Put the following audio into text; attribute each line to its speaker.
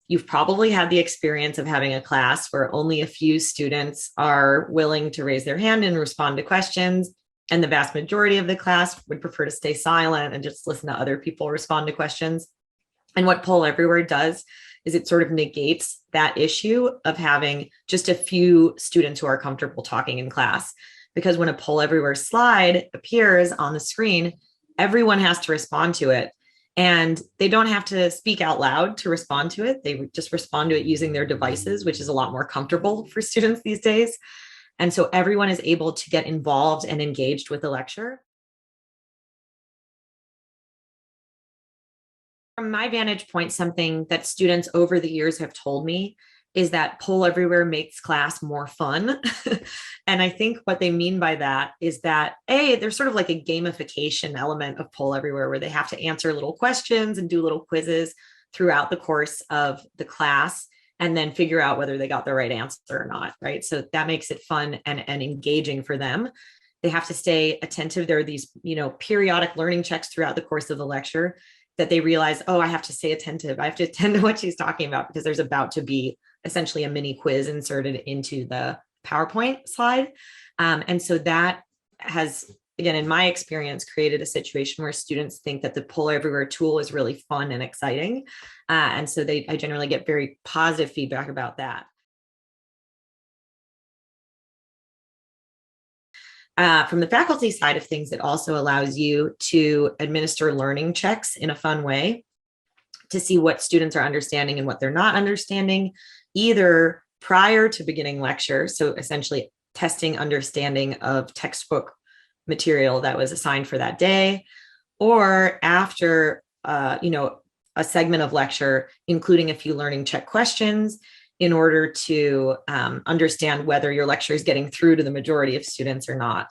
Speaker 1: You've probably had the experience of having a class where only a few students are willing to raise their hand and respond to questions. And the vast majority of the class would prefer to stay silent and just listen to other people respond to questions. And what Poll Everywhere does is it sort of negates that issue of having just a few students who are comfortable talking in class. Because when a Poll Everywhere slide appears on the screen, everyone has to respond to it. And they don't have to speak out loud to respond to it. They just respond to it using their devices, which is a lot more comfortable for students these days. And so everyone is able to get involved and engaged with the lecture. From my vantage point, something that students over the years have told me is that Poll Everywhere makes class more fun. And I think what they mean by that is that there's sort of like a gamification element of Poll Everywhere where they have to answer little questions and do little quizzes throughout the course of the class and then figure out whether they got the right answer or not, right? So that makes it fun and engaging for them. They have to stay attentive. There are these, periodic learning checks throughout the course of the lecture that they realize, oh, I have to stay attentive. I have to attend to what she's talking about because there's about to be essentially a mini quiz inserted into the PowerPoint slide. And so that has, again, in my experience, created a situation where students think that the Poll Everywhere tool is really fun and exciting. And so I generally get very positive feedback about that. From the faculty side of things, it also allows you to administer learning checks in a fun way to see what students are understanding and what they're not understanding, either prior to beginning lecture, so essentially testing understanding of textbook material that was assigned for that day, or after, a segment of lecture, including a few learning check questions in order to understand whether your lecture is getting through to the majority of students or not.